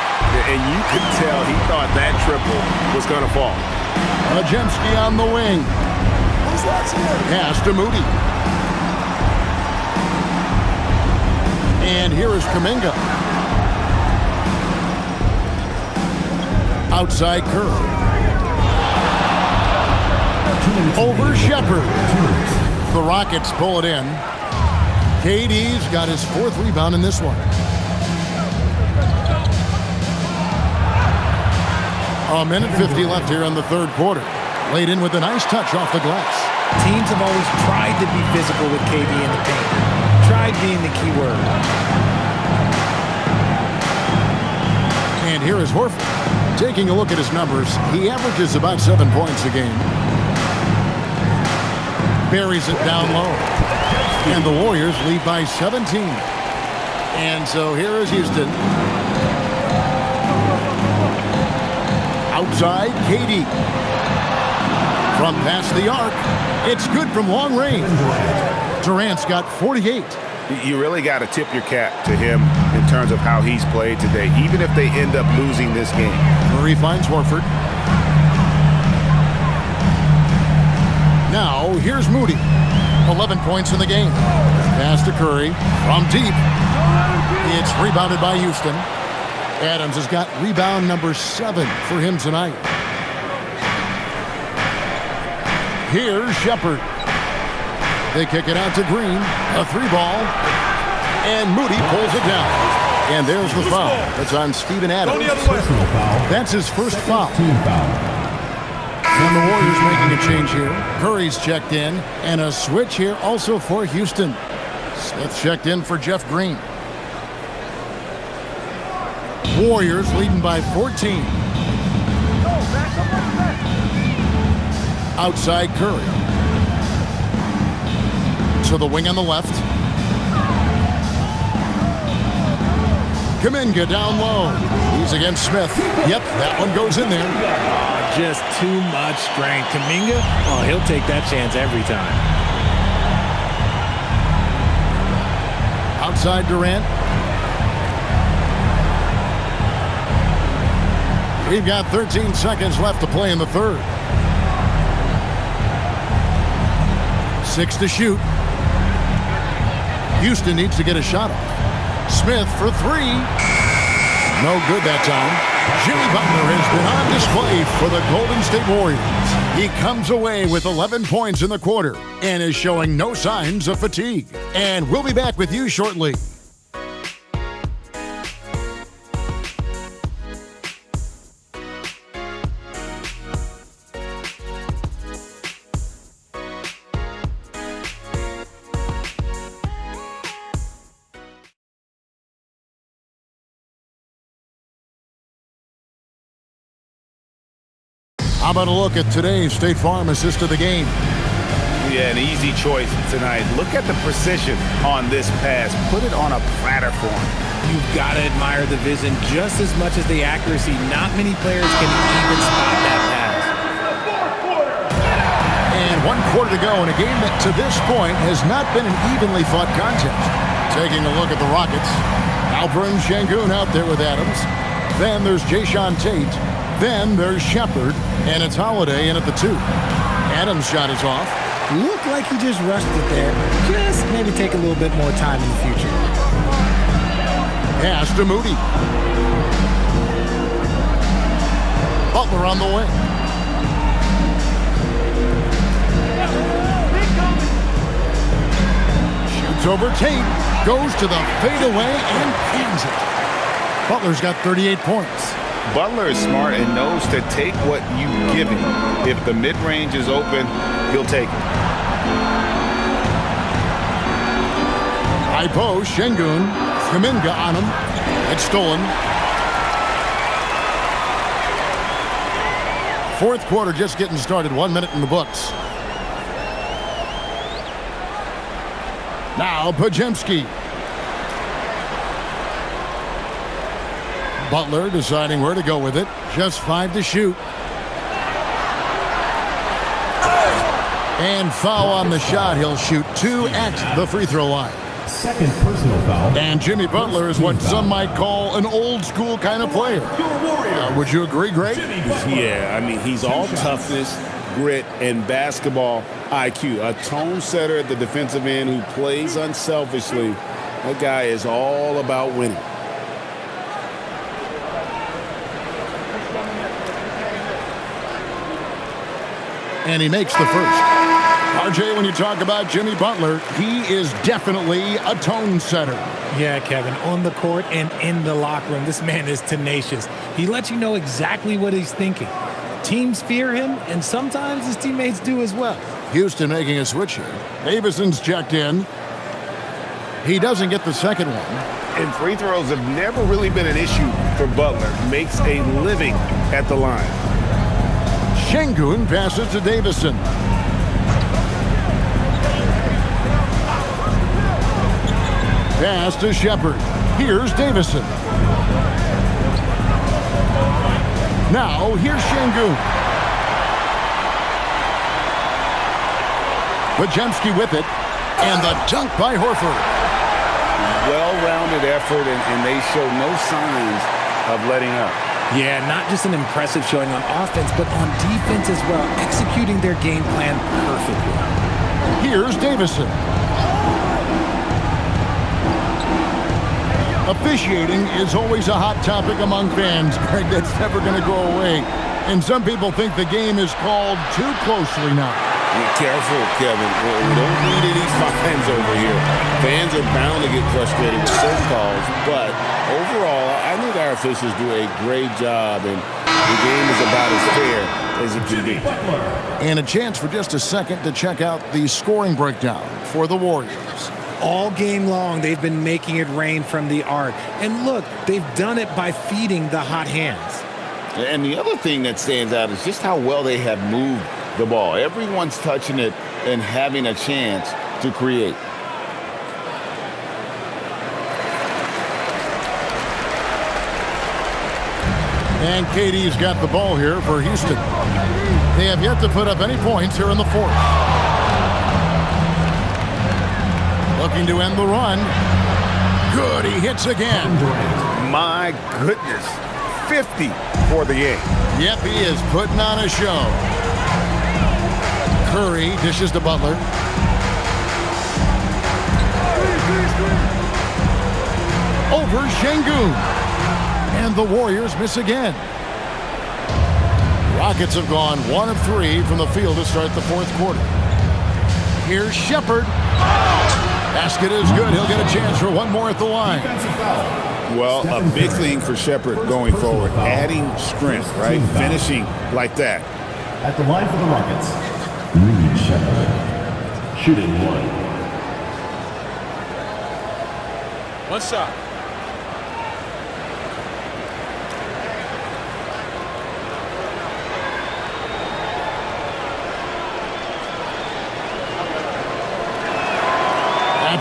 And you could tell he thought that triple was going to fall. Majemski on the wing. Pass to Moody. And here is Kuminga. Outside Curry. Over Shepherd. The Rockets pull it in. KD's got his 4th rebound in this one. A minute 50 left here in the 3rd quarter. Laid in with a nice touch off the glass. Teams have always tried to be physical with KD in the paint. Tried being the key word. And here is Horford. Taking a look at his numbers, he averages about 7 points a game. Buries it down low. And the Warriors lead by 17. And so here is Houston. Outside, KD. From past the arc, it's good from long range. Durant's got 48. You really got to tip your cap to him in terms of how he's played today, even if they end up losing this game. Murray finds Horford. Now, here's Moody. 11 points in the game. Pass to Curry from deep. It's rebounded by Houston. Adams has got rebound number 7 for him tonight. Here's Shepherd. They kick it out to Green. A 3-ball. And Moody pulls it down. And there's the foul. That's on Steven Adams. That's his first foul. And the Warriors making a change here. Curry's checked in. And a switch here also for Houston. Smith checked in for Jeff Green. Warriors leading by 14. Outside Curry. To the wing on the left. Kuminga down low. He's against Smith. Yep, that one goes in there. Just too much strength. Kuminga, oh, he'll take that chance every time. Outside Durant. We've got 13 seconds left to play in the 3rd. 6 to shoot. Houston needs to get a shot off. Smith for 3. No good that time. Jimmy Butler has been on display for the Golden State Warriors. He comes away with 11 points in the quarter and is showing no signs of fatigue. And we'll be back with you shortly. How about a look at today's State Farm assist of the game? Yeah, an easy choice tonight. Look at the precision on this pass. Put it on a platter for him. You've got to admire the vision just as much as the accuracy. Not many players can even spot that pass. And 1 quarter to go in a game that to this point has not been an evenly fought contest. Taking a look at the Rockets. Alperen Sengun out there with Adams. Then there's Jayshawn Tate. Then there's Shepherd. And it's Holiday in at the 2. Adams' shot is off. Looked like he just rushed it there. Just maybe take a little bit more time in the future. Pass to Moody. Butler on the wing. Shoots over Tate. Goes to the fadeaway and pins it. Butler's got 38 points. Butler is smart and knows to take what you give him. If the mid-range is open, he'll take it. High post, Sengun. Kuminga on him. It's stolen. Fourth quarter just getting started. 1 minute in the books. Now Podziemski. Butler deciding where to go with it. Just 5 to shoot. And foul on the shot. He'll shoot 2 at the free throw line. Second personal foul. And Jimmy Butler is what some might call an old school kind of player. Would you agree, Greg? Yeah, I mean, he's all toughness, grit, and basketball IQ. A tone setter at the defensive end who plays unselfishly. That guy is all about winning. And he makes the first. RJ, when you talk about Jimmy Butler, he is definitely a tone setter. Yeah, Kevin, on the court and in the locker room, this man is tenacious. He lets you know exactly what he's thinking. Teams fear him, and sometimes his teammates do as well. Houston making a switch here. Davison's checked in. He doesn't get the second one. And free throws have never really been an issue for Butler. Makes a living at the line. Sengun passes to Davison. Pass to Shepherd. Here's Davison. Now, here's Sengun. Podziemski with it. And the dunk by Horford. Well-rounded effort, and they show no signs of letting up. Yeah, not just an impressive showing on offense, but on defense as well, executing their game plan perfectly. Here's Davison. Officiating is always a hot topic among fans, Greg. That's never going to go away. And some people think the game is called too closely now. Be careful, Kevin. We don't need any fines over here. Fans are bound to get frustrated with certain calls, but overall, I think our officials do a great job, and the game is about as fair as it can be. And a chance for just a second to check out the scoring breakdown for the Warriors. All game long, they've been making it rain from the arc. And look, they've done it by feeding the hot hands. And the other thing that stands out is just how well they have moved the ball. Everyone's touching it and having a chance to create. And KD's got the ball here for Houston. They have yet to put up any points here in the fourth. Looking to end the run. Good, he hits again. My goodness, 50 for the game. Yep, he is putting on a show. Curry dishes to Butler. Over Sengun. And the Warriors miss again. Rockets have gone 1 of 3 from the field to start the fourth quarter. Here's Shepherd. Basket is good. He'll get a chance for one more at the line. Well, a big thing for Shepherd going forward, adding strength, right? Finishing like that. At the line for the Rockets, Reed Shepherd. Shooting 1. One shot.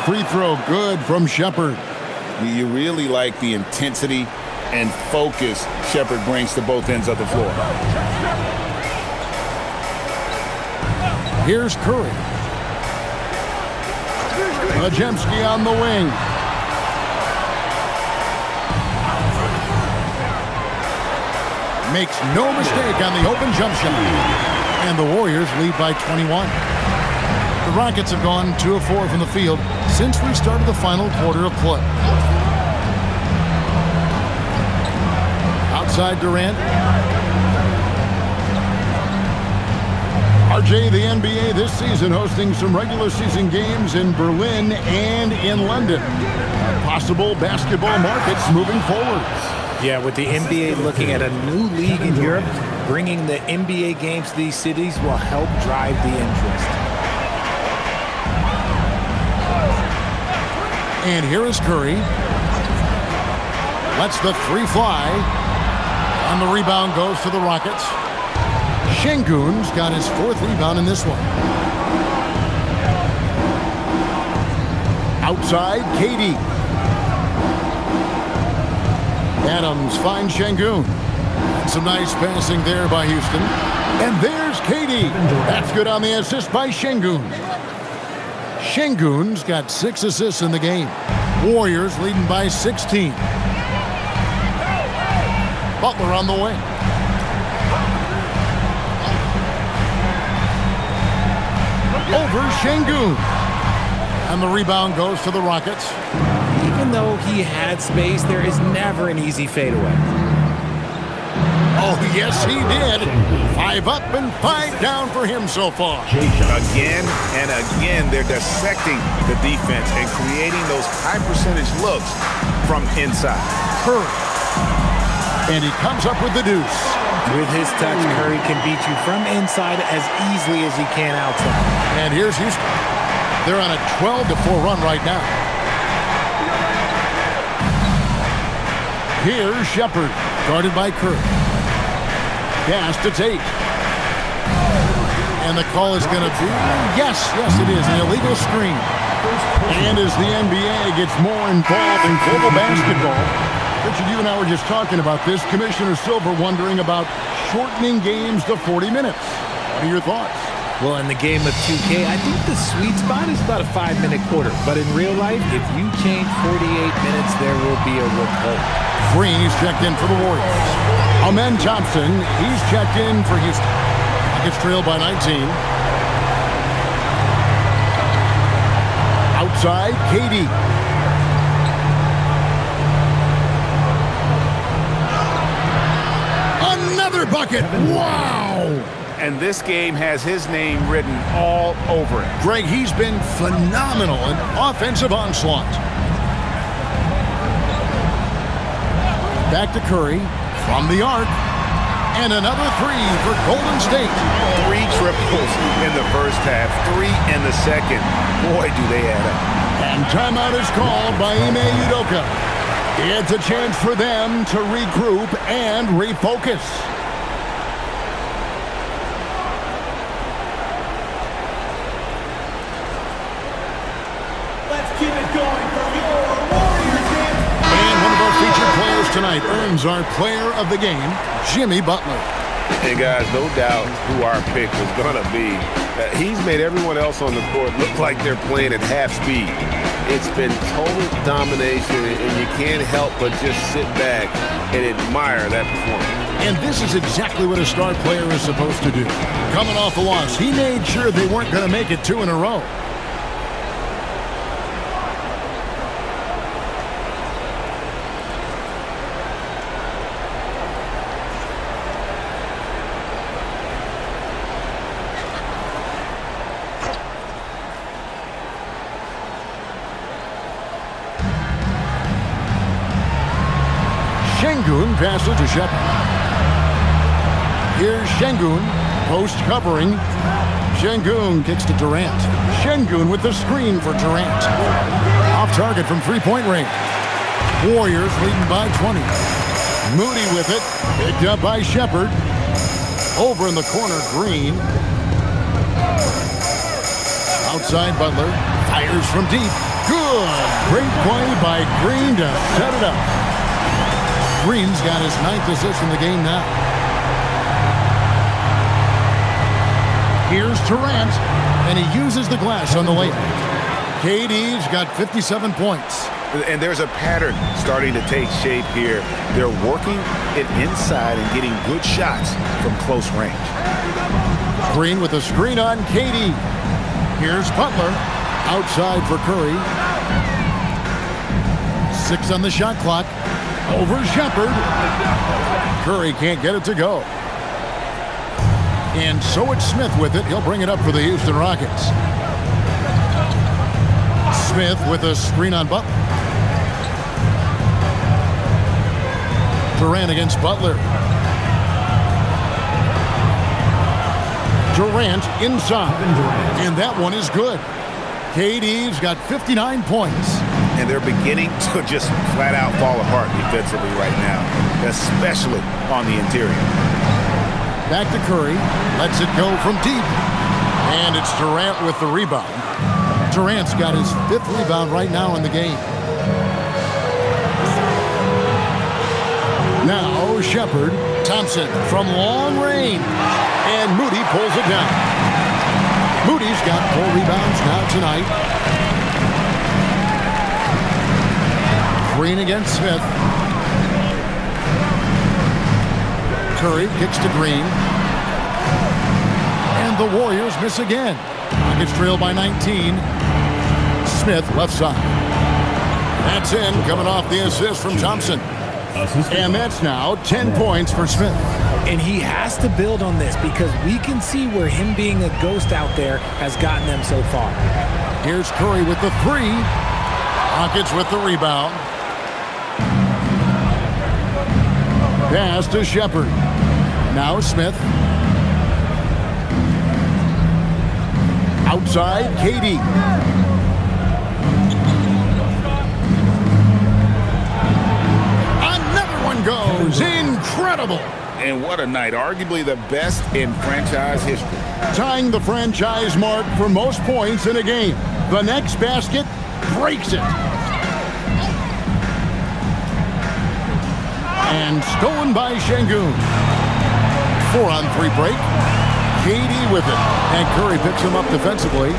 free throw. Good from Shepherd. You really like the intensity and focus Shepherd brings to both ends of the floor. Here's Curry. Majemski on the wing. Makes no mistake on the open jump shot. And the Warriors lead by 21. The Rockets have gone 2 of 4 from the field since we started the final quarter of play. Outside Durant. RJ, the NBA this season hosting some regular season games in Berlin and in London. Possible basketball markets moving forward. Yeah, with the NBA looking at a new league in Europe, bringing the NBA games to these cities will help drive the interest. And here is Curry. Lets the three fly. And the rebound goes to the Rockets. Şengün's got his 4th rebound in this one. Outside, KD. Adams finds Şengün. And some nice passing there by Houston. And there's KD. That's good on the assist by Şengün. Şengün's got 6 assists in the game. Warriors leading by 16. Butler on the wing. Over Şengün. And the rebound goes to the Rockets. Even though he had space, there is never an easy fadeaway. Oh, yes, he did. 5 up and 5 down for him so far. Again and again, they're dissecting the defense and creating those high-percentage looks from inside. Curry. And he comes up with the deuce. With his touch, Curry can beat you from inside as easily as he can outside. And here's Houston. They're on a 12-4 run right now. Here's Shepherd, guarded by Curry. Pass to Tate. And the call is going to be, yes, it is, an illegal screen. And as the NBA gets more involved in global basketball, Richard, you and I were just talking about this. Commissioner Silver wondering about shortening games to 40 minutes. What are your thoughts? Well, in the game of 2K, I think the sweet spot is about a 5-minute quarter. But in real life, if you change 48 minutes, there will be a revolt. Green's checked in for the Warriors. Amen Thompson, he's checked in for Houston. Gets trailed by 19. Outside, KD. Another bucket. Wow. And this game has his name written all over it. Greg, he's been phenomenal in offensive onslaught. Back to Curry from the arc. And another 3 for Golden State. 3 triples in the first half, 3 in the second. Boy, do they add up. And timeout is called by Ime Udoka. It's a chance for them to regroup and refocus. Let's keep it going for your Warriors. And one of our featured players tonight earns our player of the game, Jimmy Butler. And guys, no doubt who our pick was going to be. He's made everyone else on the court look like they're playing at half speed. It's been total domination, and you can't help but just sit back and admire that performance. And this is exactly what a star player is supposed to do. Coming off a loss, he made sure they weren't going to make it 2 in a row. Şengün passes to Shepherd. Here's Şengün, post covering. Şengün kicks to Durant. Şengün with the screen for Durant. Off target from three-point range. Warriors leading by 20. Moody with it, picked up by Shepherd. Over in the corner, Green. Outside Butler, fires from deep. Good. Great play by Green to set it up. Green's got his 9th assist in the game now. Here's Durant, and he uses the glass on the layup. KD's got 57 points. And there's a pattern starting to take shape here. They're working it inside and getting good shots from close range. Green with a screen on KD. Here's Butler. Outside for Curry. 6 on the shot clock. Over Shepherd. Curry can't get it to go. And so it's Smith with it. He'll bring it up for the Houston Rockets. Smith with a screen on Butler. Durant against Butler. Durant inside. And that one is good. KD's got 59 points. And they're beginning to just flat out fall apart defensively right now, especially on the interior. Back to Curry. Lets it go from deep. And it's Durant with the rebound. Durant's got his 5th rebound right now in the game. Now Shepherd. Thompson from long range. And Moody pulls it down. Moody's got 4 rebounds now tonight. Green against Smith. Curry kicks to Green. And the Warriors miss again. Rockets trail by 19. Smith left side. That's in, coming off the assist from Thompson. And that's now 10 points for Smith. And he has to build on this because we can see where him being a ghost out there has gotten them so far. Here's Curry with the 3. Rockets with the rebound. Pass to Shepherd. Now Smith. Outside, KD. Another one goes. Incredible. And what a night. Arguably the best in franchise history. Tying the franchise mark for most points in a game. The next basket breaks it. And stolen by Şengün. 4-on-3 break. KD with it. And Curry picks him up defensively.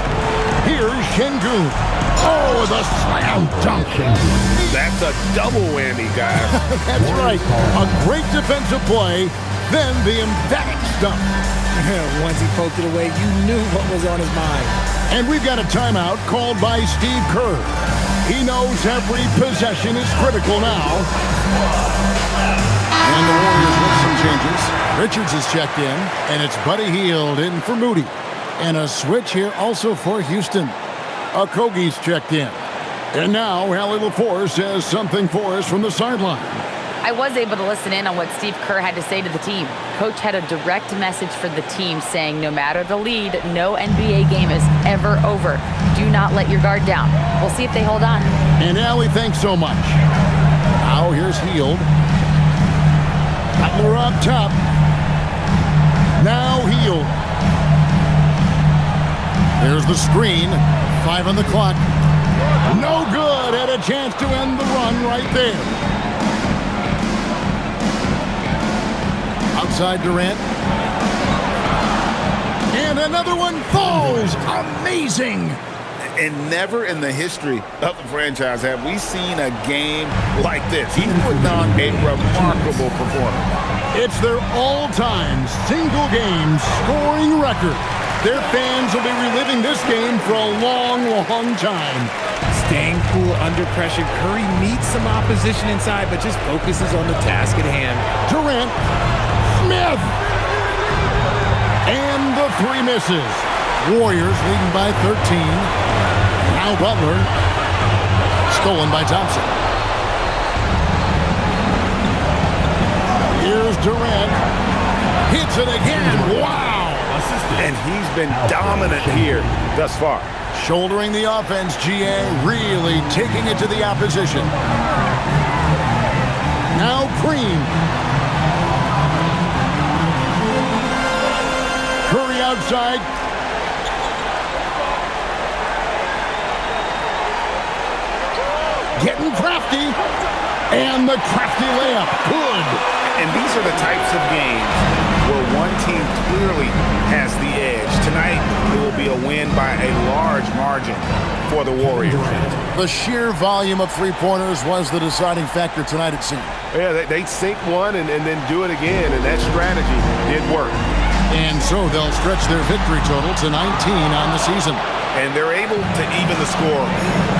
Here's Şengün. Oh, the slam dunk. That's a double whammy, guys. That's right. A great defensive play, then the emphatic dunk. Once he poked it away, you knew what was on his mind. And we've got a timeout called by Steve Kerr. He knows every possession is critical now. And the Warriors with some changes. Richards is checked in, and it's Buddy Hield in for Moody. And a switch here also for Houston. Okogie's checked in. And now Hallie LaForce says something for us from the sideline. I was able to listen in on what Steve Kerr had to say to the team. Coach had a direct message for the team saying no matter the lead, no NBA game is ever over. Do not let your guard down. We'll see if they hold on. And Hallie, thanks so much. Now here's Hield. Butler up top. Now Hield. There's the screen. 5 on the clock. No good. Had a chance to end the run right there. Outside Durant. And another one falls. Amazing. And never in the history of the franchise have we seen a game like this. He put on a remarkable performance. It's their all-time single-game scoring record. Their fans will be reliving this game for a long, long time. Staying cool under pressure. Curry meets some opposition inside, but just focuses on the task at hand. Durant. Smith. And the 3 misses. Warriors leading by 13. Now Butler. Stolen by Thompson. Here's Durant. Hits it again. Wow. And he's been dominant here thus far. Shouldering the offense, GA really taking it to the opposition. Now Green. Curry outside. And the crafty layup. Good. And these are the types of games where one team clearly has the edge. Tonight, it will be a win by a large margin for the Warriors. The sheer volume of three-pointers was the deciding factor tonight, it seemed. Yeah, they sink one and then do it again, and that strategy did work. And so they'll stretch their victory total to 19 on the season. And they're able to even the score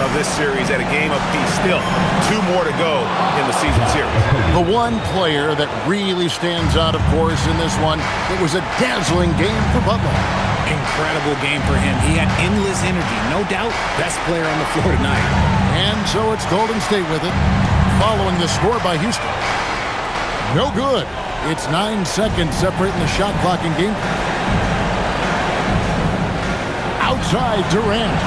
of this series at a game apiece. Still, 2 more to go in the season series. The one player that really stands out, of course, in this one, it was a dazzling game for Butler. Incredible game for him. He had endless energy. No doubt, best player on the floor tonight. And so it's Golden State with it, following the score by Houston. No good. It's 9 seconds separating the shot clock and game. Outside Durant.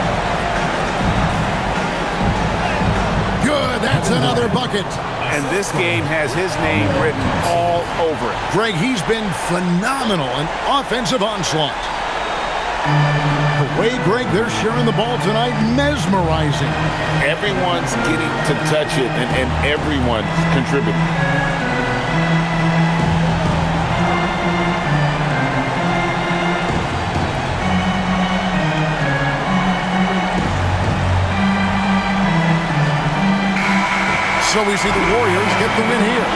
Good, that's another bucket. And this game has his name written all over it. Greg, he's been phenomenal in offensive onslaught. The way, Greg, they're sharing the ball tonight, mesmerizing. Everyone's getting to touch it, and everyone's contributing. So we see the Warriors get the win here.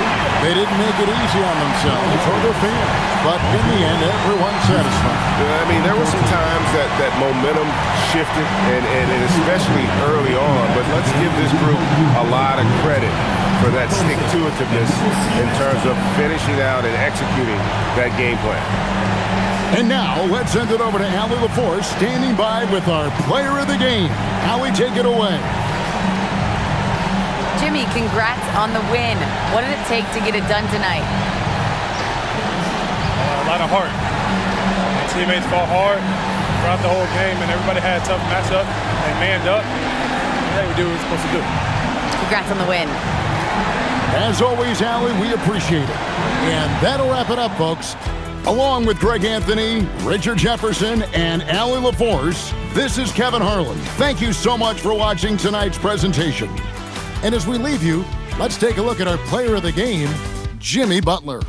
They didn't make it easy on themselves or their fans, but in the end, everyone's satisfied. I mean, there were some times that momentum shifted, and especially early on, but let's give this group a lot of credit for that stick-to-itiveness in terms of finishing out and executing that game plan. And now, let's send it over to Allie LaForce, standing by with our player of the game. Allie, take it away. Jimmy, congrats on the win. What did it take to get it done tonight? A lot of heart. My teammates fought hard throughout the whole game, and everybody had a tough matchup and manned up. And we do what we're supposed to do. Congrats on the win. As always, Allie, we appreciate it. And that'll wrap it up, folks. Along with Greg Anthony, Richard Jefferson, and Allie LaForce, this is Kevin Harlan. Thank you so much for watching tonight's presentation. And as we leave you, let's take a look at our player of the game, Jimmy Butler.